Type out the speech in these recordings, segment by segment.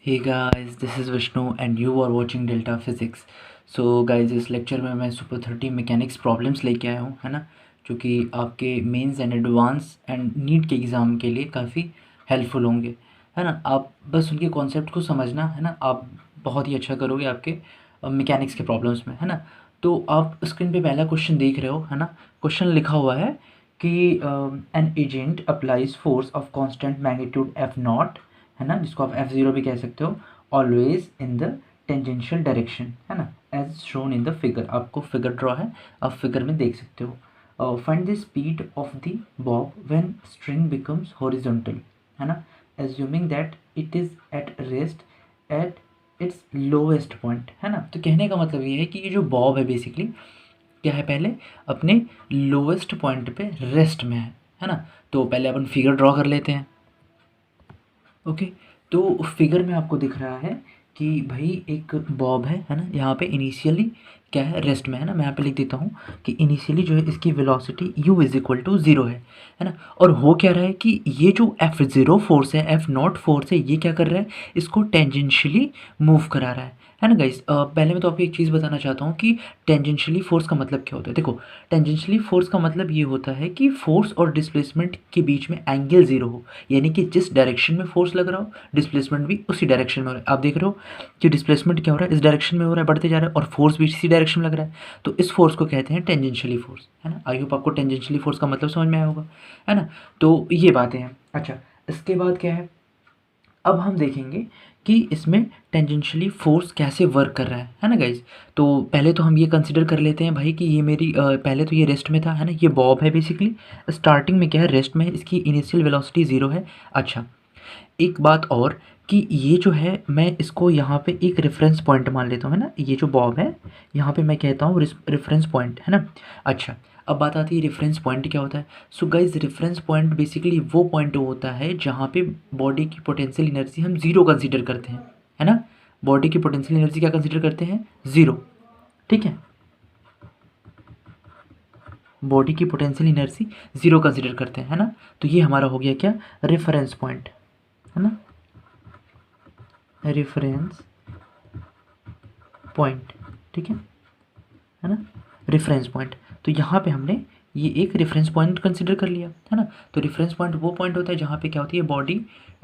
Hey guys, this is Vishnu and you are watching Delta Physics. So guys, इस lecture में मैं super 30 mechanics problems लेके आया हूँ, है ना, जो कि आपके mains and advance and NEET के एग्ज़ाम के लिए काफ़ी हेल्पफुल होंगे, है ना। आप बस उनके कॉन्सेप्ट को समझना, है ना, आप बहुत ही अच्छा करोगे आपके मैकेनिक्स के प्रॉब्लम्स में, है ना। तो आप स्क्रीन पे पहला क्वेश्चन देख रहे हो, है ना। क्वेश्चन लिखा हुआ है कि an agent applies force of constant magnitude F naught, है ना, जिसको आप F0 भी कह सकते हो, always in the tangential direction, है ना, as shown in the figure. आपको फिगर ड्रॉ है, आप फिगर में देख सकते हो। Find the speed of the bob when string becomes horizontal, है ना, assuming that it is at rest at its lowest point, है ना। तो कहने का मतलब ये है कि ये जो बॉब है बेसिकली क्या है, पहले अपने लोएस्ट पॉइंट पे रेस्ट में है ना। तो पहले अपन फिगर ड्रॉ कर लेते हैं। ओके, तो फिगर में आपको दिख रहा है कि भाई एक बॉब है ना, यहाँ पे इनिशियली क्या है, रेस्ट में, है ना। मैं यहाँ पे लिख देता हूँ कि इनिशियली जो है इसकी velocity u is equal to zero है ना। और हो क्या रहा है कि ये जो F0 फोर्स है, F0 फोर्स है, ये क्या कर रहा है, इसको टेंजेंशियली मूव करा रहा है ना गाइस। पहले मैं तो आपको एक चीज़ बताना चाहता हूँ कि टेंजेंशियली फोर्स का मतलब क्या होता है। देखो, टेंजेंशियली फोर्स का मतलब ये होता है कि फोर्स और डिस्प्लेसमेंट के बीच में एंगल ज़ीरो हो, यानी कि जिस डायरेक्शन में फोर्स लग रहा हो डिस्प्लेसमेंट भी उसी डायरेक्शन में हो रहा है। आप देख रहे हो कि डिस्प्लेसमेंट क्या हो रहा है, इस डायरेक्शन में हो रहा है, बढ़ते जा रहा है, और फोर्स भी इसी डायरेक्शन में लग रहा है। तो इस फोर्स को कहते हैं टेंजेंशियली फोर्स, है ना। आई होप आपको टेंजेंशियली फोर्स का मतलब समझ में आया होगा, है ना। तो ये बातें हैं। अच्छा, इसके बाद क्या है, अब हम देखेंगे कि इसमें टेंजेंशियली फोर्स कैसे वर्क कर रहा है ना गाइज। तो पहले तो हम ये कंसिडर कर लेते हैं भाई कि ये मेरी पहले तो ये रेस्ट में था, है ना। ये बॉब है बेसिकली, स्टार्टिंग में क्या है, रेस्ट में है, इसकी इनिशियल वेलोसिटी ज़ीरो है। अच्छा, एक बात और कि ये जो है मैं इसको यहाँ पे एक रेफरेंस पॉइंट मान लेता हूँ, है ना। ये जो बॉब है यहाँ पे मैं कहता हूँ रेफरेंस पॉइंट, है ना। अच्छा, अब बात आती है रेफरेंस पॉइंट क्या होता है। So guys, reference point basically वो पॉइंट होता है जहाँ पे बॉडी की पोटेंशियल एनर्जी हम ज़ीरो कंसिडर करते हैं, है ना। बॉडी की पोटेंशियल एनर्जी क्या कंसिडर करते हैं, ज़ीरो, ठीक है। बॉडी की पोटेंशियल एनर्जी ज़ीरो कंसिडर करते हैं, है ना। तो ये हमारा हो गया क्या, रेफरेंस पॉइंट, है ना, रेफरेंस पॉइंट, ठीक है ना, रेफरेंस पॉइंट। तो यहाँ पे हमने ये एक रेफरेंस पॉइंट कंसिडर कर लिया, है ना। तो रेफरेंस पॉइंट वो पॉइंट होता है जहाँ पे क्या होती है, बॉडी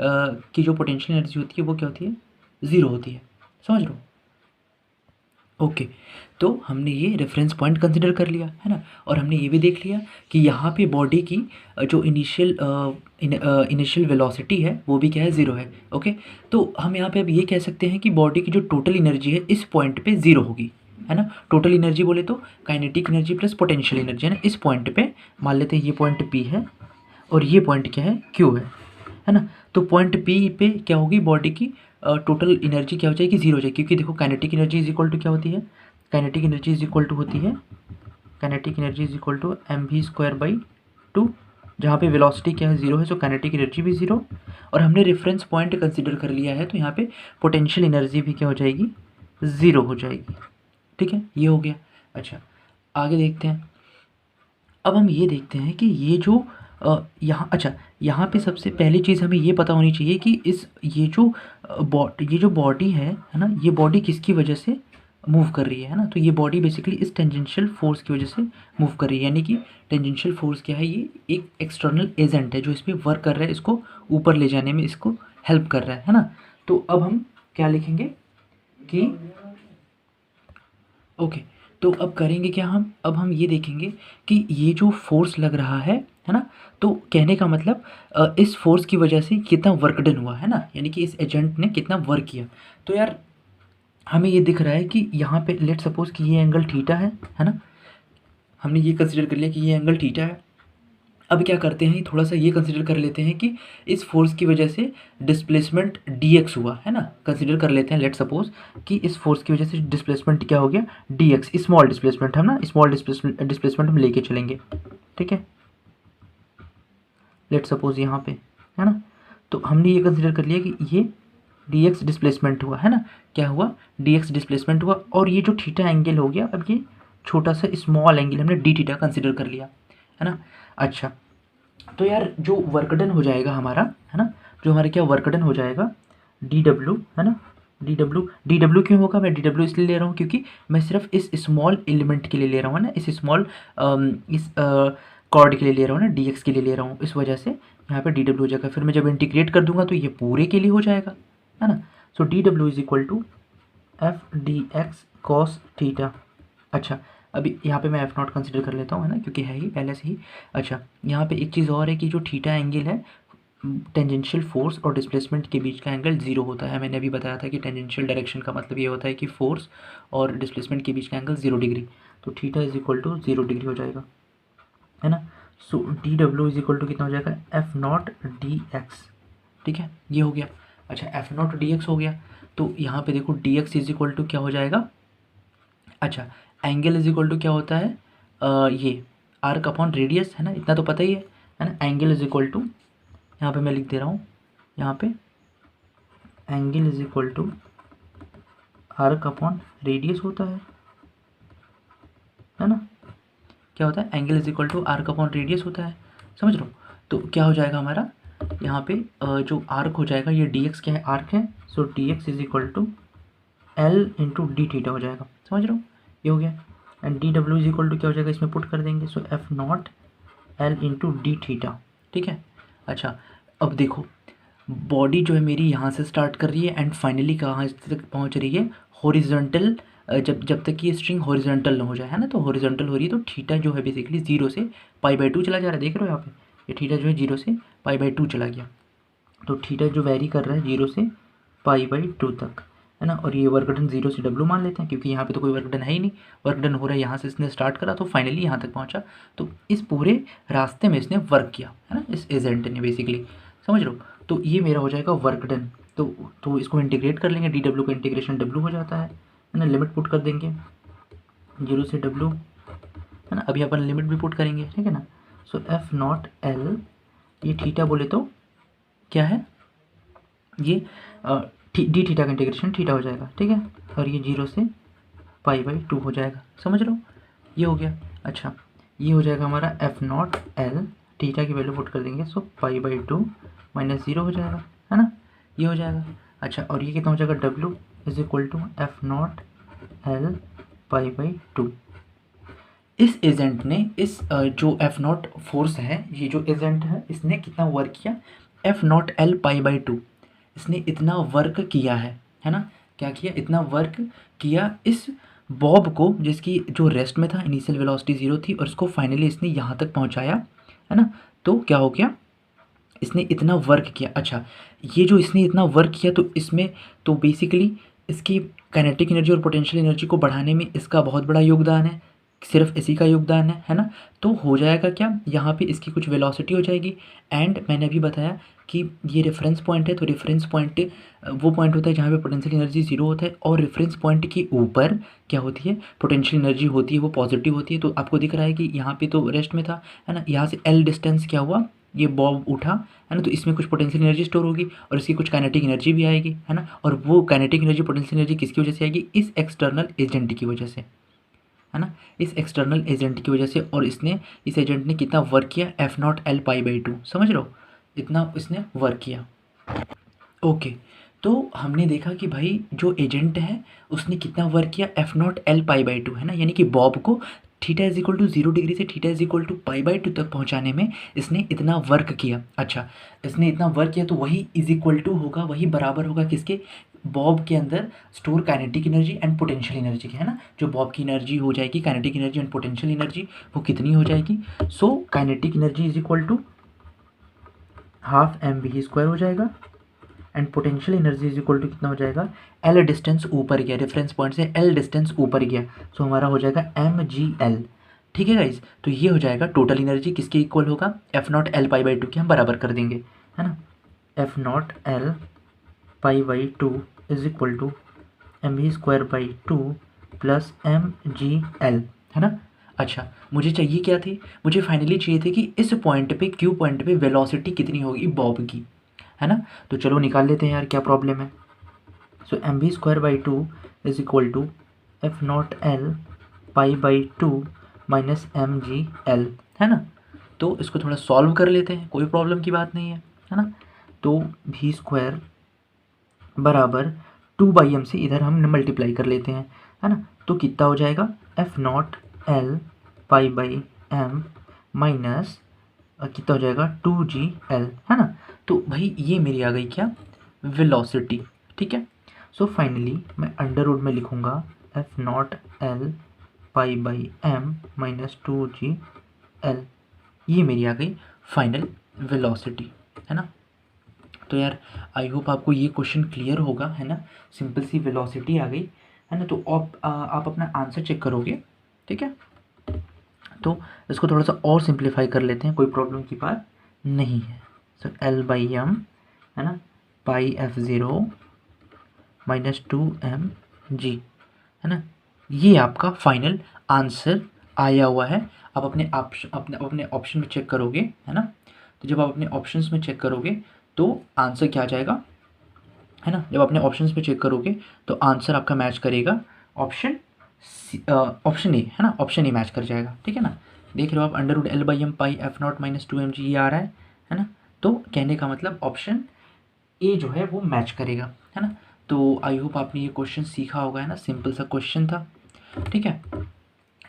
की जो पोटेंशियल एनर्जी होती है वो क्या होती है, ज़ीरो होती है, समझ लो। ओके, तो हमने ये रेफरेंस पॉइंट कंसिडर कर लिया, है ना। और हमने ये भी देख लिया कि यहाँ पे बॉडी की जो इनिशियल वेलोसिटी है वो भी क्या है, ज़ीरो है। ओके, तो हम यहाँ पे अब ये कह सकते हैं कि बॉडी की जो टोटल एनर्जी है इस पॉइंट पे ज़ीरो होगी, है ना। टोटल एनर्जी बोले तो kinetic energy plus potential energy, है ना। इस पॉइंट पे मान लेते हैं ये पॉइंट P है और ये पॉइंट क्या है, Q है ना। तो पॉइंट P पे क्या होगी, बॉडी की टोटल एनर्जी क्या हो जाएगी, ज़ीरो हो जाएगी, क्योंकि देखो kinetic energy is equal to क्या होती है, kinetic energy is equal to होती है, kinetic energy is equal to mv²/2, जहाँ पे वेलोसिटी क्या है, ज़ीरो है, सो काइनेटिक एनर्जी भी ज़ीरो। और हमने रेफरेंस पॉइंट कंसिडर कर लिया है, तो यहाँ पे पोटेंशियल एनर्जी भी क्या हो जाएगी, ज़ीरो हो जाएगी, ठीक है, ये हो गया। अच्छा, आगे देखते हैं। अब हम ये देखते हैं कि ये जो यहाँ, अच्छा, यहाँ पे सबसे पहली चीज़ हमें ये पता होनी चाहिए कि ये जो बॉडी है ना, ये बॉडी किसकी वजह से मूव कर रही है ना। तो ये बॉडी बेसिकली इस टेंजेंशियल फोर्स की वजह से मूव कर रही है, यानी कि टेंजेंशियल फोर्स क्या है, ये एक एक्सटर्नल एजेंट है जो इस पर वर्क कर रहा है, इसको ऊपर ले जाने में इसको हेल्प कर रहा है ना। तो अब हम क्या लिखेंगे कि ओके, तो अब करेंगे क्या, हम अब हम ये देखेंगे कि ये जो फोर्स लग रहा है ना। तो कहने का मतलब इस फोर्स की वजह से कितना वर्क डन हुआ, है ना, यानी कि इस एजेंट ने कितना वर्क किया। तो यार हमें ये दिख रहा है कि यहाँ पे लेट सपोज कि ये एंगल थीटा है ना। हमने ये कंसिडर कर लिया कि ये एंगल थीटा है। अब क्या करते हैं, थोड़ा सा ये कंसिडर कर लेते हैं कि इस फोर्स की वजह से डिस्प्लेसमेंट dx हुआ, है ना। कंसिडर कर लेते हैं, लेट सपोज कि इस फोर्स की वजह से डिस्प्लेसमेंट क्या हो गया, dx, स्मॉल डिस्प्लेसमेंट, हम ना स्मॉल डिस्प्लेसमेंट हम लेके चलेंगे, ठीक है। लेट सपोज यहाँ पे, है ना। तो हमने ये कंसिडर कर लिया कि ये dx डिस्प्लेसमेंट हुआ, है ना। क्या हुआ, dx डिस्प्लेसमेंट हुआ, और ये जो थीटा एंगल हो गया, अब ये छोटा सा स्मॉल एंगल हमने डी थीटा कंसिडर कर लिया, है ना। अच्छा, तो यार जो वर्क डन हो जाएगा हमारा, है ना, जो हमारे क्या वर्क डन हो जाएगा, डी डब्ल्यू, है ना, डी डब्ल्यू क्यों होगा, मैं डी डब्ल्यू इसलिए ले रहा हूँ क्योंकि मैं सिर्फ इस स्मॉल एलिमेंट के लिए ले रहा हूँ ना, इस स्मॉल इस कॉर्ड के लिए ले रहा हूँ ना, डी एक्स के लिए ले रहा हूँ, इस वजह से यहाँ पे डी डब्ल्यू हो जाएगा। फिर मैं जब इंटीग्रेट कर दूंगा तो ये पूरे के लिए हो जाएगा, है ना। So D W is equal to F D X cos theta. अच्छा, अभी यहाँ पे मैं एफ नॉट कंसिडर कर लेता हूँ, है ना, क्योंकि है ही पहले से ही। अच्छा, यहाँ पे एक चीज़ और है कि जो थीटा एंगल है, टेंजेंशियल फोर्स और डिस्प्लेसमेंट के बीच का एंगल जीरो होता है। मैंने अभी बताया था कि टेंजेंशियल डायरेक्शन का मतलब ये होता है कि फोर्स और डिस्प्लेसमेंट के बीच का एंगल 0 डिग्री, तो theta is equal to 0 degree हो जाएगा, है ना। So D W is equal to कितना हो जाएगा, एफ नॉट डी एक्स, ठीक है, ये हो गया। अच्छा, एफ नॉट डी एक्स हो गया, तो यहाँ पे देखो D X is equal to क्या हो जाएगा। अच्छा, एंगल इज इक्वल टू क्या होता है, ये आर्क अपॉन रेडियस, है ना, इतना तो पता ही है ना। एंगल इज इक्वल टू, यहाँ पे मैं लिख दे रहा हूँ, यहाँ पे angle is equal to arc upon radius होता है ना। क्या होता है, angle is equal to arc upon radius होता है, समझ लो। तो क्या हो जाएगा हमारा यहाँ पे जो आर्क हो जाएगा, ये डी एक्स क्या है, आर्क है, so D X is equal to L into D theta हो जाएगा, समझ रहे हो, ये हो गया। And D W is equal to क्या हो जाएगा, इसमें पुट कर देंगे, so F naught L into D theta, ठीक है। अच्छा, अब देखो बॉडी जो है मेरी यहाँ से स्टार्ट कर रही है एंड फाइनली कहाँ तक पहुँच रही है, हॉरिजॉन्टल, जब तक कि ये स्ट्रिंग हॉरिजॉन्टल ना हो जाए, है ना, तो हॉरिजॉन्टल हो रही है, तो थीटा जो है बेसिकली 0 से π/2 चला जा रहा है, देख रहे हो यहाँ पे, ये थीटा जो है 0 से π/2 चला गया, तो थीटा जो वेरी कर रहा है 0 से π/2 तक, है ना। और ये वर्क डन 0 से W मान लेते हैं, क्योंकि यहाँ पे तो कोई वर्क डन है ही नहीं, वर्क डन हो रहा है यहाँ से, इसने स्टार्ट करा तो फाइनली यहाँ तक पहुँचा, तो इस पूरे रास्ते में इसने वर्क किया, है ना, इस एजेंट ने बेसिकली, समझ लो। तो ये मेरा हो जाएगा वर्क डन, तो इसको इंटीग्रेट कर लेंगे, डी डब्ल्यू का इंटीग्रेशन W हो जाता है ना, लिमिट पुट कर देंगे 0 से W, है ना, अभी अपन लिमिट भी पुट करेंगे, ठीक है ना। सो एफ नॉट एल, ये थीटा बोले तो क्या है, ये डी थीटा का इंटीग्रेशन थीटा हो जाएगा, ठीक है, और ये 0 से π/2 हो जाएगा, समझ लो, ये हो गया। अच्छा, ये हो जाएगा हमारा एफ नॉट एल, थीटा की वैल्यू पुट कर देंगे, सो π/2 माइनस 0 हो जाएगा, है ना, ये हो जाएगा। अच्छा, और ये कितना हो जाएगा, W is equal to F naught L π/2। इस एजेंट ने इस जो एफ नॉट फोर्स है, ये जो एजेंट है, इसने कितना वर्क किया, एफ नॉट एल π/2, इसने इतना वर्क किया है ना, क्या किया, इतना वर्क किया इस बॉब को, जिसकी जो रेस्ट में था, इनिशियल वेलोसिटी 0 थी, और इसको फाइनली इसने यहाँ तक पहुँचाया, है ना। तो क्या हो गया, इसने इतना वर्क किया। अच्छा, ये जो इसने इतना वर्क किया, तो इसमें तो बेसिकली इसकी काइनेटिक एनर्जी और पोटेंशियल एनर्जी को बढ़ाने में इसका बहुत बड़ा योगदान है, सिर्फ इसी का योगदान है ना। तो हो जाएगा क्या, यहाँ पे इसकी कुछ वेलोसिटी हो जाएगी, एंड मैंने अभी बताया कि ये रेफरेंस पॉइंट है, तो रेफरेंस पॉइंट वो पॉइंट होता है जहाँ पे पोटेंशियल एनर्जी 0 होता है, और रेफरेंस पॉइंट के ऊपर क्या होती है, पोटेंशियल एनर्जी होती है, वो पॉजिटिव होती है। तो आपको दिख रहा है कि यहाँ पे तो रेस्ट में था, है ना, यहाँ से एल डिस्टेंस क्या हुआ, ये बॉब उठा, है ना, तो इसमें कुछ पोटेंशियल एनर्जी स्टोर होगी और इसकी कुछ काइनेटिक एनर्जी भी आएगी, है ना, और वो काइनेटिक एनर्जी, पोटेंशियल एनर्जी किसकी वजह से आएगी, इस एक्सटर्नल एजेंट की वजह से, है ना, इस एक्सटर्नल एजेंट की वजह से। और इसने, इस एजेंट ने कितना वर्क किया, एफ नॉट एल π/2, समझ लो, इतना इसने वर्क किया। ओके, तो हमने देखा कि भाई जो एजेंट है उसने कितना वर्क किया, एफ नॉट एल π/2, है ना, यानी कि बॉब को theta is equal to 0 degree से थीटा इज इक्वल टू π/2 तक पहुंचाने में इसने इतना वर्क किया। अच्छा, इसने इतना वर्क किया, तो वही इज इक्वल टू होगा, वही बराबर होगा किसके, बॉब के अंदर store kinetic energy and potential energy के, है ना। जो बॉब की एनर्जी हो जाएगी, kinetic energy and potential energy, वो कितनी हो जाएगी, so kinetic energy is equal to ½ mv² हो जाएगा, and potential energy is equal to कितना हो जाएगा, एल डिस्टेंस ऊपर गया, रेफरेंस पॉइंट से एल डिस्टेंस ऊपर गया, सो हमारा हो जाएगा mgl, ठीक है गाइज। तो ये हो जाएगा टोटल एनर्जी किसके इक्वल होगा, एफ नॉट एल π/2 के हम बराबर कर देंगे, है ना, F naught L π/2 is equal to mv²/2 plus mgl, है ना। अच्छा, मुझे चाहिए क्या थी, मुझे फाइनली चाहिए थे कि इस पॉइंट पे, क्यू पॉइंट पे वेलोसिटी कितनी होगी बॉब की, है ना। तो चलो निकाल लेते हैं यार, क्या प्रॉब्लम है। So mv²/2 is equal to F naught L π/2 minus mgl, है ना। तो इसको थोड़ा सॉल्व कर लेते हैं, कोई प्रॉब्लम की बात नहीं है ना। तो v² बराबर 2/m से इधर हम मल्टीप्लाई कर लेते हैं, है ना। तो कितना हो जाएगा, F naught L pi by M minus कितना हो जाएगा 2g_l, है ना। तो भाई ये मेरी आ गई क्या, वेलोसिटी, ठीक है। सो फाइनली मैं अंडर रूट में लिखूंगा F naught L pi by M minus 2g_l, ये मेरी आ गई फाइनल वेलोसिटी, है ना। तो यार आई होप आपको ये क्वेश्चन क्लियर होगा, है ना। सिंपल सी वेलोसिटी आ गई, है ना। तो आप अपना आंसर चेक करोगे, ठीक है। तो इसको थोड़ा सा और सिंप्लीफाई कर लेते हैं, कोई प्रॉब्लम की बात नहीं है। सो L/m, है ना, पाई f0 माइनस 2mg, है ना। ये आपका फाइनल आंसर आया हुआ है। आप अपने ऑप्शन में चेक करोगे, है ना। तो जब आप अपने ऑप्शंस में चेक करोगे तो आंसर क्या आ जाएगा, है ना। जब अपने ऑप्शंस पे चेक करोगे तो आंसर आपका मैच करेगा ऑप्शन ए, है ना। ऑप्शन ए मैच कर जाएगा, ठीक है ना। देख रहे हो आप, under root L/m pi f naught minus 2mg ये आ रहा है ना। तो कहने का मतलब ऑप्शन ए जो है वो मैच करेगा, है ना। तो आई होप आपने ये क्वेश्चन सीखा होगा, है ना। सिंपल सा क्वेश्चन था, ठीक है।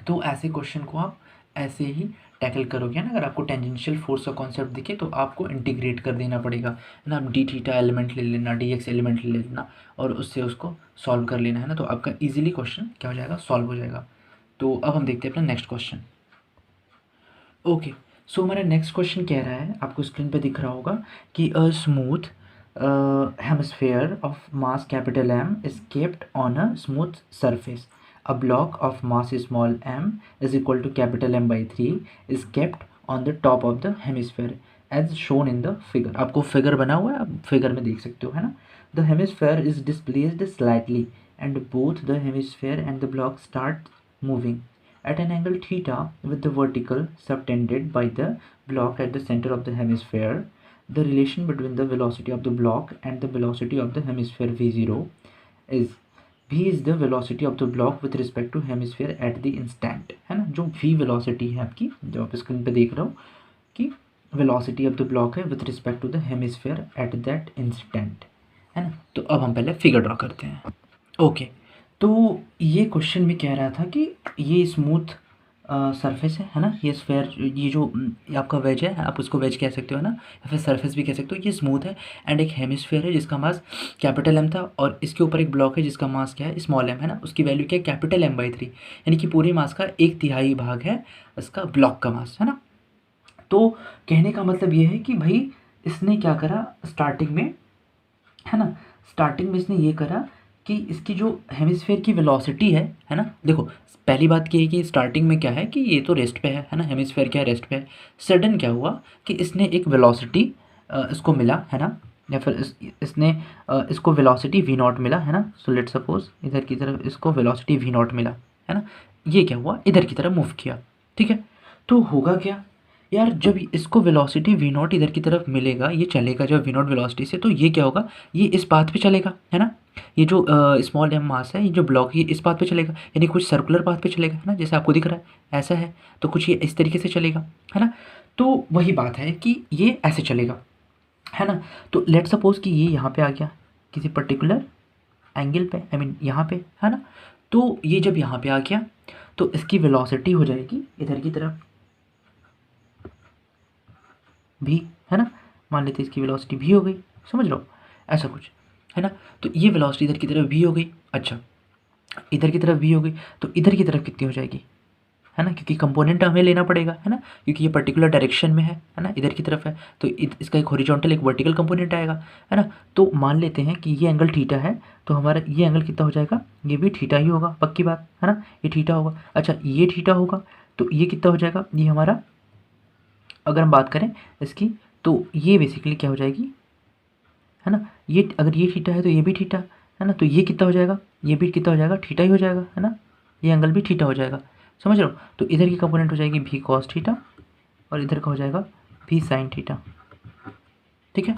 तो ऐसे क्वेश्चन को आप ऐसे ही टैकल करोगे ना। अगर आपको टेंजेंशियल फोर्स का कॉन्सेप्ट दिखे तो आपको इंटीग्रेट कर देना पड़ेगा, है ना। डी थीटा एलिमेंट ले लेना, डी एक्स एलिमेंट ले लेना और उससे उसको सॉल्व कर लेना, है ना। तो आपका इजीली क्वेश्चन क्या हो जाएगा, सॉल्व हो जाएगा। तो अब हम देखते हैं अपना नेक्स्ट क्वेश्चन। ओके, सो हमारा नेक्स्ट क्वेश्चन कह रहा है, आपको स्क्रीन पे दिख रहा होगा कि a smooth hemisphere of mass capital M is kept on a smooth surface. A block of mass small m is equal to capital M by 3 is kept on the top of the hemisphere as shown in the figure. आपको figure बना हुआ है, आप figure में देख सकते हो, है ना। The hemisphere is displaced slightly and both the hemisphere and the block start moving at an angle theta with the vertical subtended by the block at the center of the hemisphere. The relation between the velocity of the block and the velocity of the hemisphere v0 is v is the velocity of the block with respect to hemisphere at the instant, है ना। जो v velocity है आपकी, जो आप screen पे देख रहे हो कि velocity of the block है with respect to the hemisphere at that instant, है ना। तो अब हम पहले फिगर ड्रॉ करते हैं। ओके, तो ये क्वेश्चन में कह रहा था कि ये स्मूथ सरफेस है ना। ये स्फेयर, ये जो ये आपका वेज है, आप उसको वेज कह सकते हो ना, या फिर सरफेस भी कह सकते हो। ये स्मूथ है एंड एक हेमिस्फेयर है जिसका मास कैपिटल एम था और इसके ऊपर एक ब्लॉक है जिसका मास क्या है, स्मॉल एम, है ना। उसकी वैल्यू क्या है, कैपिटल एम बाई 3, यानी कि पूरे मास का 1/3 भाग है इसका ब्लॉक का मास, है ना। तो कहने का मतलब ये है कि भाई इसने क्या करा स्टार्टिंग में, है ना। स्टार्टिंग में इसने ये करा कि इसकी जो हेमिस्फेयर की वेलोसिटी है ना। देखो पहली बात ये है कि स्टार्टिंग में क्या है कि ये तो रेस्ट पे है ना। हेमिस्फेयर क्या है, रेस्ट पे है। सडन क्या हुआ कि इसने एक वेलोसिटी इसको मिला, है ना। या फिर इसने इसको वेलोसिटी v नॉट मिला, है ना। सो लेट सपोज इधर की तरफ इसको वेलोसिटी v नॉट मिला, है ना। ये क्या हुआ, इधर की तरफ मूव किया, ठीक है। तो होगा क्या यार, जब इसको वेलोसिटी v नॉट इधर की तरफ मिलेगा, ये चलेगा जब v नॉट वेलोसिटी से, तो ये क्या होगा, ये इस पाथ पे चलेगा, है ना। ये जो स्मॉल एम मास है, ये जो ब्लॉक है, ये इस पाथ पे चलेगा, यानी कुछ सर्कुलर पाथ पे चलेगा, है ना। जैसे आपको दिख रहा है ऐसा है, तो कुछ ये इस तरीके से चलेगा, है ना। तो वही बात है कि ये ऐसे चलेगा, है ना। तो लेट सपोज कि ये यहाँ पे आ गया किसी पर्टिकुलर एंगल पे, आई मीन यहाँ पे, है ना। तो ये जब यहाँ पे आ गया तो इसकी वेलोसिटी हो जाएगी इधर की तरफ भी, है ना। मान लेते इसकी वेलोसिटी भी हो गई, समझ लो ऐसा कुछ, है ना। तो ये वेलोसिटी इधर की तरफ भी हो गई, अच्छा इधर की तरफ भी हो गई, तो इधर की तरफ कितनी हो जाएगी, है ना। क्योंकि कंपोनेंट हमें लेना पड़ेगा, है ना, क्योंकि ये पर्टिकुलर डायरेक्शन में है ना, इधर की तरफ है। तो इसका एक हॉरिजॉन्टल एक वर्टिकल कंपोनेंट आएगा, है ना। तो मान लेते हैं कि ये एंगल थीटा है, तो हमारा ये एंगल कितना हो जाएगा, ये भी थीटा ही होगा, पक्की बात, है ना। ये थीटा होगा, अच्छा ये थीटा होगा, तो ये कितना हो जाएगा, ये हमारा अगर हम बात करें इसकी, तो ये बेसिकली क्या हो जाएगी, है ना। ये अगर ये थीटा है तो ये भी थीटा, है ना। तो ये कितना हो जाएगा, ये भी कितना हो जाएगा, थीटा ही हो जाएगा, है ना। ये एंगल भी थीटा हो जाएगा, समझ रहे हो। तो इधर की कंपोनेंट हो जाएगी भी कॉस थीटा और इधर का हो जाएगा भी साइन थीटा, ठीक है।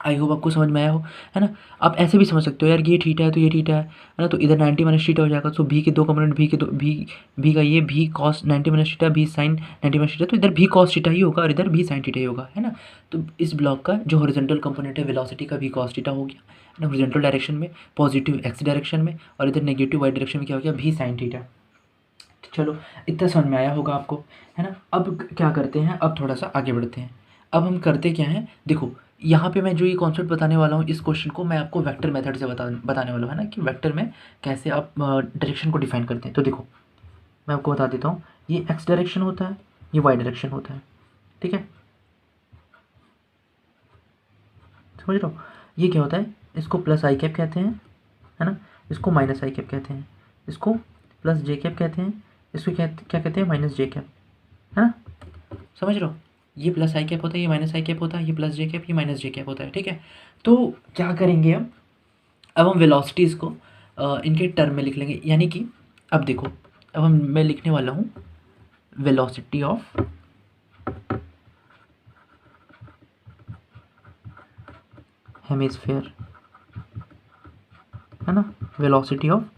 आई होप आपको समझ में आया हो, है ना। आप ऐसे भी समझ सकते हो यार, ये थीटा है तो ये थीटा है ना। तो इधर 90 माइनस थीटा हो जाएगा। तो भी के दो कंपोनेंट, भी के दो भी का ये भी कॉस 90 माइनस थीटा, भी साइन 90 माइनस थीटा, तो इधर भी कॉस थीटा ही होगा और इधर भी साइन थीटा ही होगा, है ना। तो इस ब्लॉक का जो हॉरिजॉन्टल कंपोनेंट है वेलोसिटी का भी कॉस थीटा हो गया, हॉरिजॉन्टल डायरेक्शन में, पॉजिटिव एक्स डायरेक्शन में, और इधर नेगेटिव वाई डायरेक्शन में क्या हो गया भी साइन थीटा। चलो इतना समझ में आया होगा आपको, है ना। अब क्या करते हैं, अब थोड़ा सा आगे बढ़ते हैं। अब हम करते क्या हैं, देखो यहाँ पे मैं जो ये कॉन्सेप्ट बताने वाला हूँ, इस क्वेश्चन को मैं आपको वेक्टर मेथड से बताने वाला हूँ, है ना, कि वेक्टर में कैसे आप डायरेक्शन को डिफाइन करते हैं। तो देखो मैं आपको बता देता हूँ, ये एक्स डायरेक्शन होता है, ये वाई डायरेक्शन होता है, ठीक है, समझ रहे हो। ये क्या होता है, इसको प्लस आई कैप कहते हैं, है ना, इसको माइनस आई कैप कहते हैं, इसको प्लस जे कैप कहते हैं, इसको क्या क्या कहते हैं, माइनस जे कैप, है ना, समझ रहे हो। ये प्लस आई कैप होता है, ये माइनस आई कैप होता है, ये प्लस जे कैप, ये माइनस जे कैप होता है, ठीक है। तो क्या करेंगे अब हम वेलोसिटीज़ को इनके टर्म में लिख लेंगे, यानी कि अब देखो, अब मैं लिखने वाला हूँ वेलोसिटी ऑफ हेमिस्फेयर, है ना, वेलोसिटी ऑफ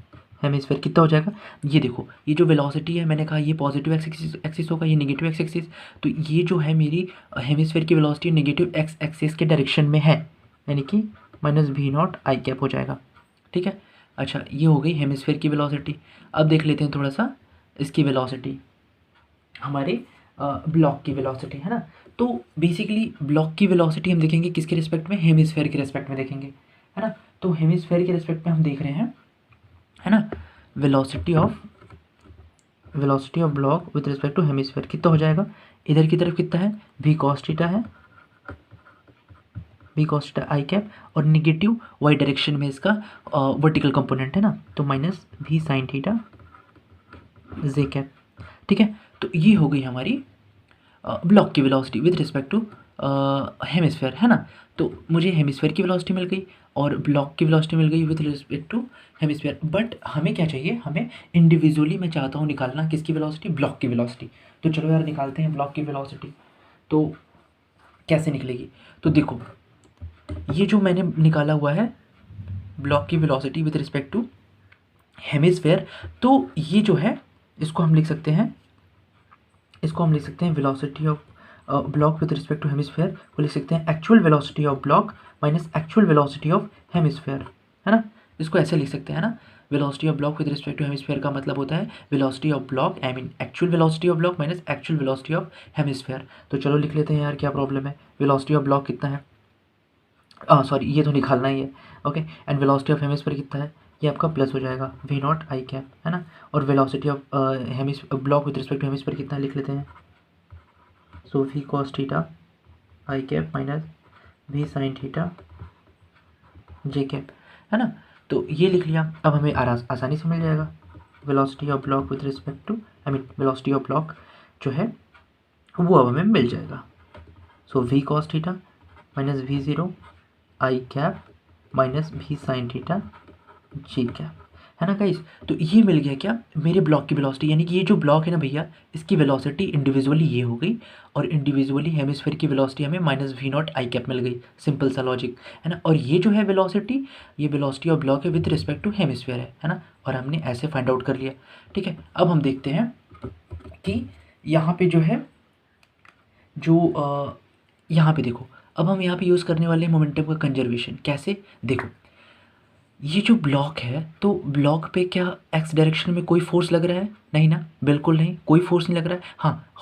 हेमिस्फेयर कितना हो जाएगा। ये देखो, ये जो वेलोसिटी है, मैंने कहा ये पॉजिटिव एक्स एक्सिस होगा, ये नेगेटिव एक्स एक्सिस, तो ये जो है मेरी हेमिस्फेयर की वेलोसिटी नेगेटिव एक्स एक्सिस के डायरेक्शन में है, यानी कि माइनस भी नॉट आई कैप हो जाएगा, ठीक है। अच्छा, ये हो गई हेमिस्फेयर की वेलोसिटी। अब देख लेते हैं थोड़ा सा इसकी वेलोसिटी, हमारे ब्लॉक की वेलोसिटी, है ना। तो बेसिकली ब्लॉक की वेलोसिटी हम देखेंगे किसके रिस्पेक्ट में, हेमिस्फेयर के रिस्पेक्ट में देखेंगे, है ना। तो हेमिस्फेयर के रिस्पेक्ट में हम देख रहे हैं, है ना, velocity of block with respect to hemisphere कितना हो जाएगा, इधर की तरफ कितना है, v cos थीटा है, v cos थीटा आई कैप, और निगेटिव वाई डायरेक्शन में इसका वर्टिकल कंपोनेंट है ना, तो माइनस v साइन थीटा जे कैप, ठीक है। तो ये हो गई हमारी ब्लॉक की velocity with respect to hemisphere, है ना। तो मुझे हेमिस्फेयर की वेलोसिटी मिल गई और ब्लॉक की वेलोसिटी मिल गई with respect to hemisphere. But हमें क्या चाहिए, हमें इंडिविजुअली मैं चाहता हूँ निकालना किसकी वेलोसिटी, ब्लॉक की वेलोसिटी। तो चलो यार निकालते हैं ब्लॉक की वेलोसिटी। तो कैसे निकलेगी, तो देखो ये जो मैंने निकाला हुआ है ब्लॉक की velocity with respect to hemisphere, तो ये जो है इसको हम लिख सकते हैं, velocity of block with respect to hemisphere को लिख सकते हैं actual velocity of block minus actual velocity of hemisphere, है ना। इसको ऐसे लिख सकते हैं ना, velocity of block with respect to hemisphere का मतलब होता है velocity of block, I mean actual velocity of block minus actual velocity of hemisphere. तो चलो लिख लेते हैं यार, क्या प्रॉब्लम है, वेलोसिटी ऑफ ब्लॉक कितना है, सॉरी ये तो निकालना ही है, okay, and velocity of hemisphere कितना है, ये आपका प्लस हो जाएगा वी नॉट आई कैप, है ना। और velocity of block with respect to hemisphere कितना है, लिख लेते हैं, सो वी कॉस थीटा आई cap minus v sine theta जे कैप, है ना। तो ये लिख लिया, अब हमें आसानी से मिल जाएगा velocity of block with respect to, I mean velocity of block जो है वो अब हमें मिल जाएगा। So v cos theta minus v zero i cap minus v sine theta g cap, है ना गाइस। तो ये मिल गया क्या, मेरे ब्लॉक की वेलोसिटी, यानी कि ये जो ब्लॉक है ना भैया, इसकी वेलोसिटी इंडिविजुअली ये हो गई, और इंडिविजुअली हेमिस्फेयर की वेलोसिटी हमें minus we naught I cap मिल गई, सिंपल सा लॉजिक, है ना। और ये जो है वेलोसिटी, ये वेलोसिटी ऑफ ब्लॉक है विद रिस्पेक्ट टू हेमिस्फेयर है ना, और हमने ऐसे फाइंड आउट कर लिया, ठीक है। अब हम देखते हैं कि यहाँ पे जो है, यहाँ पे देखो, अब हम यहाँ पे यूज़ करने वाले मोमेंटम का कंजर्वेशन, कैसे, देखो ये जो ब्लॉक है, तो ब्लॉक पे क्या एक्स डायरेक्शन में कोई फोर्स लग रहा है, नहीं ना, बिल्कुल नहीं, कोई फोर्स नहीं लग रहा है। हाँ,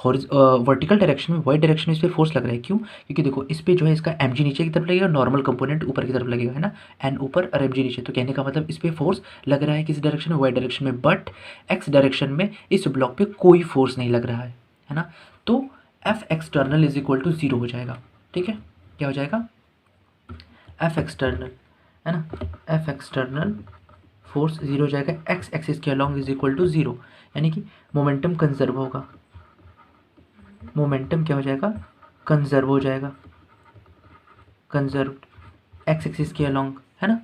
वर्टिकल डायरेक्शन में, वाई डायरेक्शन में इस पर फोर्स लग रहा है, क्यों, क्योंकि देखो इस पर जो है इसका एम जी नीचे की तरफ लगेगा, नॉर्मल कंपोनेंट ऊपर की तरफ लगेगा, है ना, एन ऊपर और एम जी नीचे, तो कहने का मतलब इस पर फोर्स लग रहा है किस डायरेक्शन में, वाई डायरेक्शन में, बट एक्स डायरेक्शन में इस ब्लॉक पे कोई फोर्स नहीं लग रहा है ना। तो F external is equal to zero हो जाएगा, ठीक है, क्या हो जाएगा, एफ एक्सटर्नल, है ना, एफ एक्सटर्नल फोर्स जीरो हो जाएगा, एक्स एक्सिस के along is equal to zero, यानी कि मोमेंटम कंजर्व होगा, मोमेंटम क्या हो जाएगा, कंजर्व हो जाएगा, कंजर्व एक्स एक्सिस के अलॉन्ग, है ना,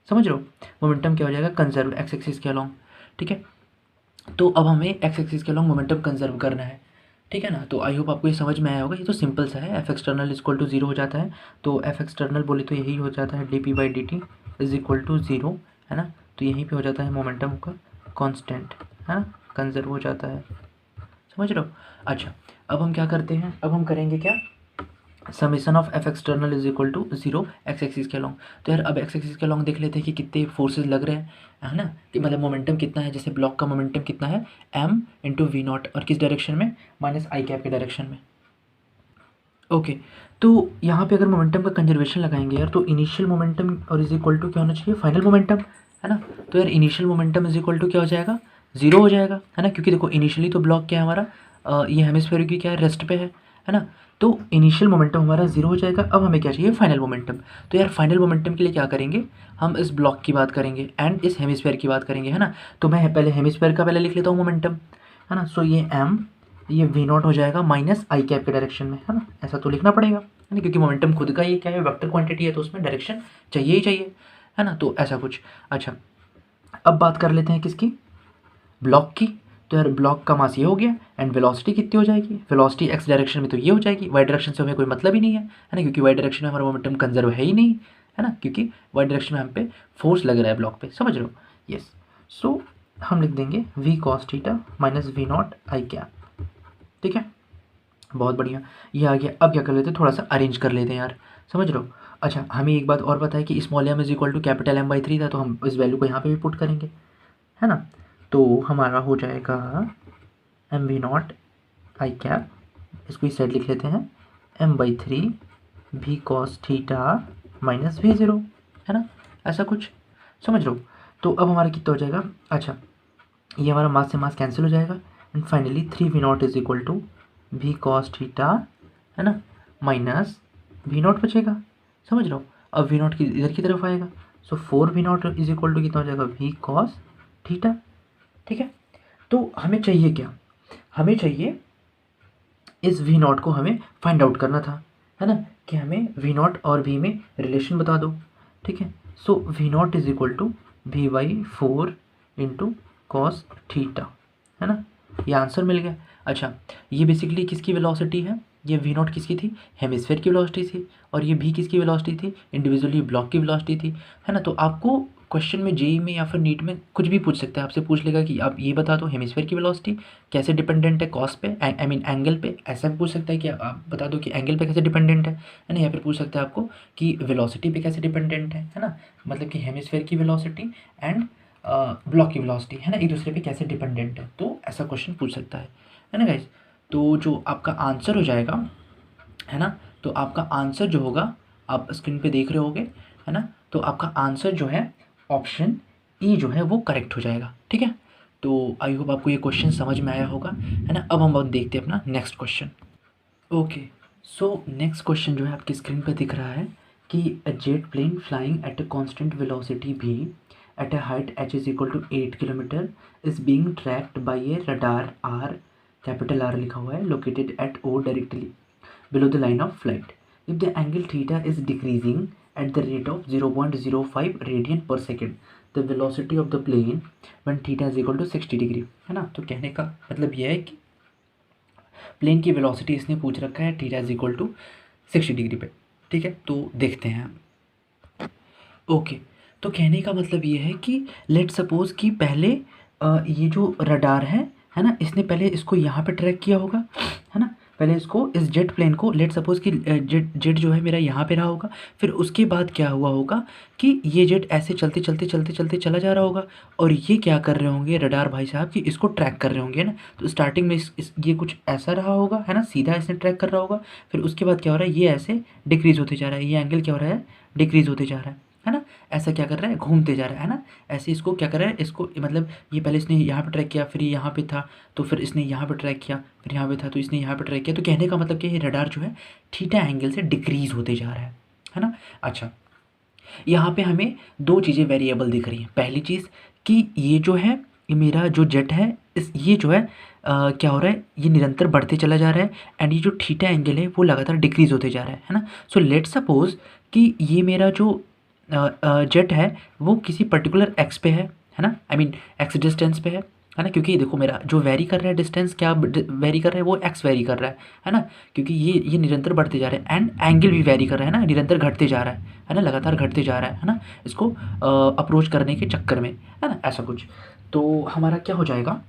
समझ रहे हो, मोमेंटम क्या हो जाएगा, कंजर्व एक्स एक्सिस के अलॉन्ग, ठीक है। तो अब हमें एक्स एक्सिस के अलॉन्ग मोमेंटम कंजर्व करना है, ठीक है ना। तो आई होप आपको ये समझ में आया होगा, ये तो सिंपल सा है, F external is equal to zero हो जाता है, तो एफ एक्सटर्नल बोले तो यही हो जाता है d p by D t is equal to zero, है ना। तो यहीं पे हो जाता है मोमेंटम का कांस्टेंट, है ना, कंजर्व हो जाता है, समझ रहे हो। अच्छा, अब हम क्या करते हैं, अब हम करेंगे क्या, summation of F external is equal to 0 x axis के लॉन्ग। तो यार अब एक्स एक्सिस के लॉन्ग देख लेते हैं कि कितने फोर्सेस लग रहे हैं, है ना, कि मतलब मोमेंटम कितना है। जैसे ब्लॉक का मोमेंटम कितना है, m इंटू वी नॉट, और किस डायरेक्शन में, माइनस आई कैप के डायरेक्शन में। ओके, तो यहाँ पे अगर मोमेंटम का कंजर्वेशन लगाएंगे यार, तो इनिशियल मोमेंटम और इज इक्वल टू क्या होना चाहिए, फाइनल मोमेंटम, है ना। तो यार initial momentum is equal to क्या हो जाएगा, 0 हो जाएगा, है ना, क्योंकि देखो इनिशियली तो ब्लॉक क्या है हमारा, ये हेमिस्फीयर की क्या है, रेस्ट पे है ना। तो इनिशियल मोमेंटम हमारा 0 हो जाएगा। अब हमें क्या चाहिए, फाइनल मोमेंटम। तो यार फाइनल मोमेंटम के लिए क्या करेंगे, हम इस ब्लॉक की बात करेंगे एंड इस हेमिस्फीयर की बात करेंगे, है ना। तो मैं पहले हेमिस्फीयर का पहले लिख लेता हूँ मोमेंटम, है ना। सो ये m, ये वी नॉट हो जाएगा माइनस आई कैप के डायरेक्शन में, है ना, ऐसा तो लिखना पड़ेगा, है ना, क्योंकि मोमेंटम खुद का ये क्या है, वेक्टर क्वांटिटी है, तो उसमें डायरेक्शन चाहिए ही चाहिए, है ना। तो ऐसा कुछ। अच्छा, अब बात कर लेते हैं किसकी, ब्लॉक की। तो यार ब्लॉक का मास ये हो गया एंड वेलोसिटी कितनी हो जाएगी, वेलोसिटी एक्स डायरेक्शन में तो ये हो जाएगी, वाई डायरेक्शन से हमें कोई मतलब ही नहीं है ना, क्योंकि वाई डायरेक्शन में हमारा मोमेंटम कंजर्व है ही नहीं, है ना, क्योंकि वाई डायरेक्शन में हम पे फोर्स लग रहा है ब्लॉक पे, समझ रहे हो। यस, सो हम लिख देंगे v cos theta minus we naught I cap. ठीक है, बहुत बढ़िया, ये आ गया। अब क्या कर लेते हैं, थोड़ा सा अरेंज कर लेते हैं यार, समझ रहे हो। अच्छा, हमें एक बात और पता है कि small m is equal to capital M by 3 था, तो हम इस वैल्यू को यहाँ पे भी पुट करेंगे, है ना। तो हमारा हो जाएगा एम वी नॉट आई कैप, इसको इस साइड लिख लेते हैं, m by 3 v cos theta minus v zero, है ना, ऐसा कुछ, समझ रहे हो। तो अब हमारा कितना हो जाएगा, अच्छा, ये हमारा मास से मास कैंसिल हो जाएगा and finally 3 v naught is equal to v cos theta, है ना, माइनस वी नॉट बचेगा, समझ लो। अब वी नॉट की इधर की तरफ आएगा, so 4 v naught is equal to कितना हो जाएगा, वी कॉस थीटा। ठीक है, तो हमें चाहिए क्या, हमें चाहिए इस वी नॉट को हमें फाइंड आउट करना था, है ना, कि हमें वी नॉट और वी में रिलेशन बता दो। ठीक है, so v naught is equal to v by 4 into cos theta, है ना, ये आंसर मिल गया। अच्छा, ये बेसिकली किसकी वेलोसिटी है, ये वी नॉट किसकी थी, हेमिस्फीयर की वेलोसिटी थी, और ये भी किसकी वेलोसिटी थी, इंडिविजुअली ब्लॉक की वेलोसिटी थी, है ना। तो आपको क्वेश्चन में जेई में या फिर नीट में कुछ भी पूछ सकते हैं, आपसे पूछ लेगा कि आप ये बता दो हेमिस्फीयर की वेलोसिटी कैसे डिपेंडेंट है कॉस पे, आई मीन एंगल पे, ऐसा भी पूछ सकता है कि आप बता दो कि एंगल पे कैसे डिपेंडेंट है ना, या फिर पूछ सकता है आपको कि वेलोसिटी पे कैसे डिपेंडेंट है ना, मतलब कि हेमिस्फीयर की वेलोसिटी एंड ब्लॉक की वेलोसिटी, है ना, एक दूसरे पे कैसे डिपेंडेंट है, तो ऐसा क्वेश्चन पूछ सकता है ना गाइज। तो जो आपका आंसर हो जाएगा, है ना, तो आपका आंसर जो होगा आप स्क्रीन पे देख रहे होगे, है ना, तो आपका आंसर जो है ऑप्शन ई जो है वो करेक्ट हो जाएगा। ठीक है, तो आई होप आपको ये क्वेश्चन समझ में आया होगा, है ना। अब हम देखते हैं अपना next question. Okay, so next question जो है आपकी स्क्रीन पे दिख रहा है कि a jet plane flying at a constant velocity v at a height h is equal to 8 kilometre is being tracked by a radar r, capital R लिखा हुआ है, located at O directly below the line of flight. If the angle theta is decreasing at the rate of 0.05 radian per second, the velocity of the plane when theta is equal to 60 degree, है ना। तो कहने का मतलब यह है कि plane की वेलोसिटी इसने पूछ रखा है theta is equal to 60 degree पे। ठीक है, तो देखते हैं। ओके, तो कहने का मतलब ये है कि लेट सपोज कि पहले ये जो रडार है ना, इसने पहले इसको यहाँ पे ट्रैक किया होगा, है ना, पहले इसको इस जेट प्लेन को लेट सपोज कि जेट जो है मेरा यहाँ पे रहा होगा, फिर उसके बाद क्या हुआ होगा कि ये जेट ऐसे चलते चलते चलते चलते चला जा रहा होगा, और ये क्या कर रहे होंगे रडार भाई साहब कि इसको ट्रैक कर रहे होंगे ना। तो स्टार्टिंग में ये कुछ ऐसा रहा होगा, है ना, सीधा इसने ट्रैक कर रहा होगा, फिर उसके बाद क्या हो रहा है, ये ऐसे डिक्रीज़ होते जा रहा है, ये एंगल क्या हो रहा है, डिक्रीज़ होते जा रहा है ना, ऐसा क्या कर रहा है, घूमते जा रहा है ना, ऐसे इसको क्या कर रहा है, इसको मतलब ये पहले इसने यहाँ पे ट्रैक किया, फिर ये यहाँ पे था, तो फिर इसने यहाँ पे ट्रैक किया, फिर यहाँ पे था तो इसने यहाँ पे ट्रैक किया। तो कहने का मतलब कि ये रडार जो है थीटा एंगल से डिक्रीज़ होते जा रहा है ना। अच्छा, यहाँ पे हमें दो चीज़ें वेरिएबल दिख रही हैं। पहली चीज़ कि ये जो है, ये मेरा जो जेट है, ये जो है क्या हो रहा है, ये निरंतर बढ़ते चला जा रहा है, एंड ये जो थीटा एंगल है वो लगातार डिक्रीज़ होते जा रहा है ना। सो लेट सपोज कि ये मेरा जो जेट है वो किसी पर्टिकुलर एक्स पे है ना, आई मीन एक्स डिस्टेंस पे है ना, क्योंकि देखो मेरा जो वेरी कर रहा है डिस्टेंस, क्या वेरी कर रहा है, वो एक्स वेरी कर रहा है ना, क्योंकि ये निरंतर बढ़ते जा रहे हैं, एंड एंगल भी वेरी कर रहा है ना, निरंतर घटते जा रहा है ना, लगातार घटते जा रहा है ना, इसको अप्रोच करने के चक्कर में, है ना, ऐसा कुछ। तो हमारा क्या हो जाएगा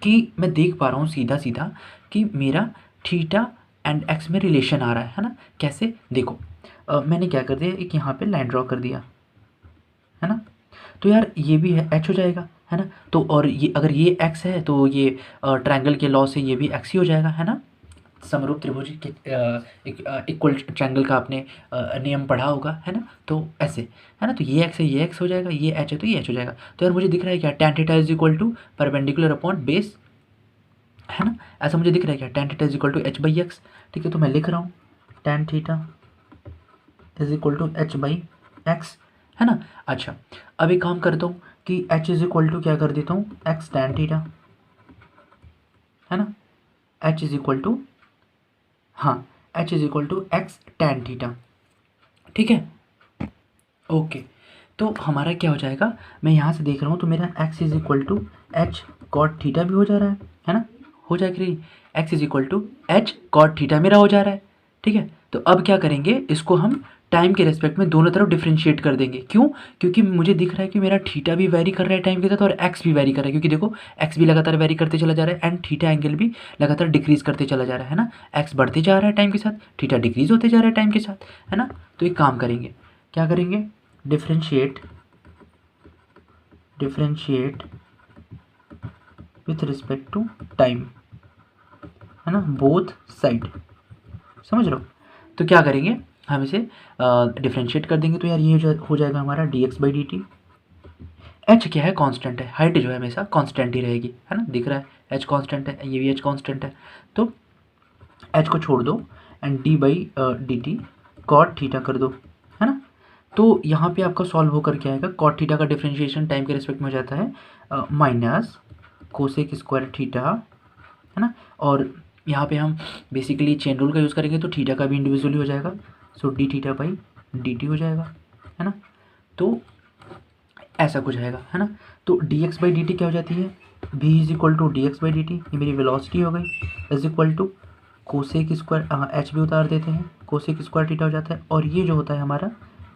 कि मैं देख पा रहा हूँ सीधा सीधा कि मेरा थीटा एंड एक्स में रिलेशन आ रहा है ना। कैसे देखो, मैंने क्या कर दिया, एक यहाँ पे लाइन ड्रॉ कर दिया है ना। तो यार ये भी है एच हो जाएगा है ना। तो और ये अगर ये एक्स है तो ये ट्रायंगल के लॉ से ये भी एक्स ही हो जाएगा है ना। समरूप त्रिभुज के इक्वल ट्रायंगल का आपने नियम पढ़ा होगा है ना। तो ऐसे है ना, तो ये एक्स है ये एक्स हो जाएगा, ये एच है तो ये एच हो जाएगा। तो यार मुझे दिख रहा है क्या, tan theta is equal to perpendicular upon base है ना। ऐसा मुझे दिख रहा है क्या, tan theta is equal to h by x. ठीक है, तो मैं लिख रहा हूँ tan theta is equal to h by x है ना। अच्छा, अब एक काम करता हूँ कि h इज इक्वल टू क्या कर देता हूँ, x tan थीटा है ना। h इज इक्वल टू, हाँ h is equal to x tan theta. ठीक है, ओके। तो हमारा क्या हो जाएगा, मैं यहाँ से देख रहा हूँ तो मेरा x is equal to h cot theta भी हो जा रहा है ना। हो जाएगा नहीं, x is equal to h cot theta मेरा हो जा रहा है। ठीक है, तो अब क्या करेंगे, इसको हम टाइम के रेस्पेक्ट में दोनों तरफ डिफ्रेंशिएट कर देंगे। क्यों, क्योंकि मुझे दिख रहा है कि मेरा थीटा भी वैरी कर रहा है टाइम के साथ और एक्स भी वैरी कर रहा है। क्योंकि देखो एक्स भी लगातार वैरी करते चला जा रहा है एंड थीटा एंगल भी लगातार डिक्रीज करते चला जा रहा है ना। एक्स बढ़ते जा रहा है टाइम के साथ, थीटा डिक्रीज होते जा रहा है टाइम के साथ है ना। तो एक काम करेंगे, क्या करेंगे, differentiate with respect to time है ना, बोथ साइड, समझ रहे हो। तो क्या करेंगे, हम इसे डिफ्रेंशिएट कर देंगे। तो यार ये हो जाएगा हमारा D x by D T. H क्या है, कांस्टेंट है, हाइट जो है हमेशा कांस्टेंट ही रहेगी है ना। दिख रहा है एच कांस्टेंट है, ये भी एच कांस्टेंट है। तो एच को छोड़ दो and d by D t cot theta कर दो है ना। तो यहाँ पे आपका सॉल्व होकर क्या आएगा, कॉट थीटा का डिफ्रेंशिएशन टाइम के रिस्पेक्ट में हो जाता है माइनस कोसेक स्क्वायर थीटा है ना। और यहाँ पे हम बेसिकली चेन रूल का यूज़ करेंगे तो थीटा का भी इंडिविजुअली हो जाएगा। So D theta by D T हो जाएगा है ना। तो ऐसा कुछ आएगा है ना। तो d x by D t क्या हो जाती है, v is equal to d x by D t, ये मेरी वेलोसिटी हो गई, is equal to cosec square, h भी उतार देते हैं, कोसेक स्क्वायर थीटा हो जाता है। और ये जो होता है हमारा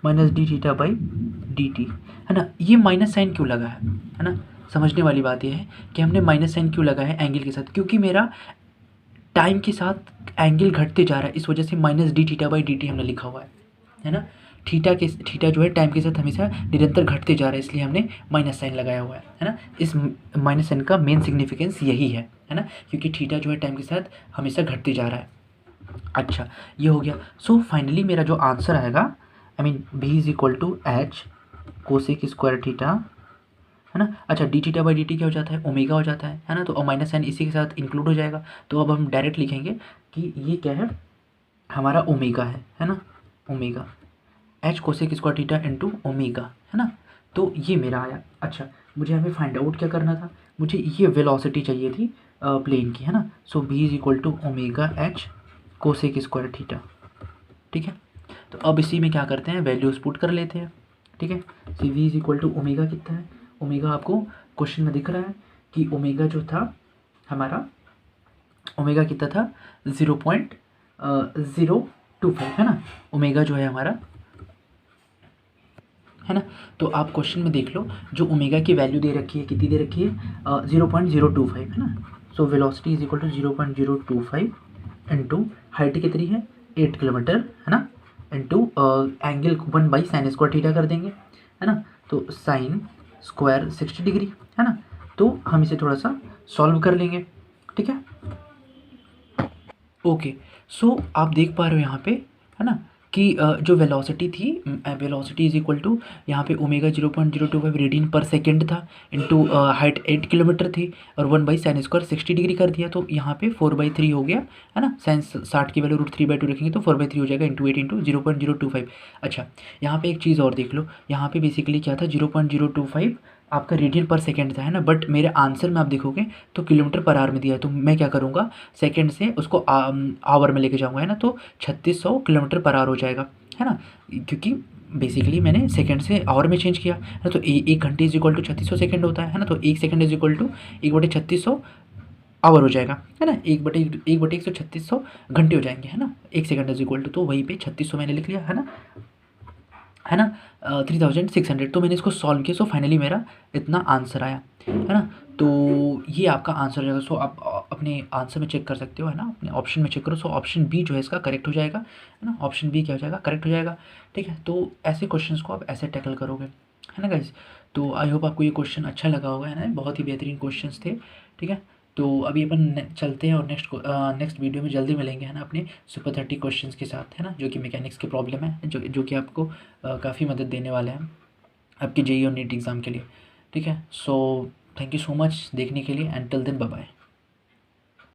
minus D theta by D T है ना। ये माइनस साइन क्यों लगा है ना, समझने वाली बात यह है कि हमने माइनस साइन क्यों लगा है एंगल के साथ, क्योंकि मेरा टाइम के साथ एंगल घटते जा रहा है, इस वजह से minus D theta by D T हमने लिखा हुआ है ना। थीटा जो है टाइम के साथ हमेशा निरंतर घटते जा रहा है, इसलिए हमने माइनस साइन लगाया हुआ है ना। इस माइनस साइन का मेन सिग्निफिकेंस यही है ना, क्योंकि थीटा जो है टाइम के साथ हमेशा घटते जा रहा है। अच्छा, ये हो गया। सो फाइनली मेरा जो आंसर आएगा, I mean b is equal to h cosec square theta है ना। अच्छा, d theta by D t क्या हो जाता है, ओमेगा हो जाता है ना। तो और माइनस साइन इसी के साथ इंक्लूड हो जाएगा। तो अब हम डायरेक्ट लिखेंगे कि ये क्या है, हमारा ओमेगा है ना, omega H cosec square theta into omega है ना। तो ये मेरा आया। अच्छा, मुझे यहाँ पे फाइंड आउट क्या करना था, मुझे ये वेलोसिटी चाहिए थी प्लेन की है ना। So B is equal to omega H cosec square theta. ठीक है, तो अब इसी में क्या करते हैं, वैल्यूज पुट कर लेते हैं। ठीक है, C V is equal to omega कितना है, ओमेगा आपको क्वेश्चन में दिख रहा है कि ओमेगा जो था हमारा, ओमेगा कितना था 0.025 है ना, ओमेगा जो है हमारा है ना। तो आप क्वेश्चन में देख लो, जो ओमेगा की वैल्यू दे रखी है, कितनी दे रखी है 0.025 है ना। So velocity is equal to 0.025 into height कितनी है 8 किलोमीटर है ना, into angle 1 by sine square theta कर देंगे है ना। तो साइन स्क्वायर 60 डिग्री है ना। तो हम इसे थोड़ा सा सॉल्व कर लेंगे। ठीक है, ओके। सो आप देख पा रहे हो यहाँ पे है ना कि जो वेलोसिटी थी, वेलोसिटी इज इक्वल टू यहाँ पे ओमेगा 0.025 रेडियन पर सेकेंड था, इंटू हाइट 8 किलोमीटर थी और 1 बाई साइन स्क्वायर 60 डिग्री कर दिया। तो यहाँ पे 4/3 हो गया है ना। साइन 60 की वैल्यू √3/2 रखेंगे तो 4/3 हो जाएगा, इंटू 8 इंटू 0.025। अच्छा, यहाँ पे एक चीज़ और देख लो, यहाँ पे बेसिकली क्या था 0.025 आपका रेडियन पर सेकेंड था है ना। बट मेरे आंसर में आप देखोगे तो किलोमीटर पर आवर में दिया है। तो मैं क्या करूँगा, सेकेंड से उसको आवर में लेके जाऊँगा है ना। तो 3600 किलोमीटर पर आवर हो जाएगा है ना, क्योंकि बेसिकली मैंने सेकेंड से आवर में चेंज किया है ना। तो एक घंटे इज इक्वल टू 3600 सेकेंड होता है ना। तो एक second is equal to 1/3600 hour हो जाएगा है ना। 1/13600 घंटे हो जाएंगे है ना। एक सेकेंड इज इक्वल टू, तो वहीं पे 3600 मैंने लिख लिया है ना। है ना, 3600। तो मैंने इसको सॉल्व किया, सो फाइनली मेरा इतना आंसर आया, है ना। तो ये आपका आंसर हो जाएगा। सो आप अपने आंसर में चेक कर सकते हो, है ना, अपने ऑप्शन में चेक करो। सो ऑप्शन बी जो है इसका करेक्ट हो जाएगा, है ना, ऑप्शन बी क्या हो जाएगा, करेक्ट हो जाएगा। ठीक है, तो ऐसे क्वेश्चंस को आप ऐसे टैकल करोगे, है ना गाइज। तो आई होप आपको ये क्वेश्चन अच्छा लगा होगा, है ना, बहुत ही बेहतरीन क्वेश्चंस थे। ठीक है, तो अभी अपन चलते हैं और नेक्स्ट वीडियो में जल्दी मिलेंगे, है ना, अपने सुपर 30 क्वेश्चंस के साथ, है ना, जो कि मैकेनिक्स के प्रॉब्लम है, जो कि आपको काफ़ी मदद देने वाले हैं आपके जेईई और नीट एग्ज़ाम के लिए। ठीक है, so thank you so much देखने के लिए, and till then bye bye.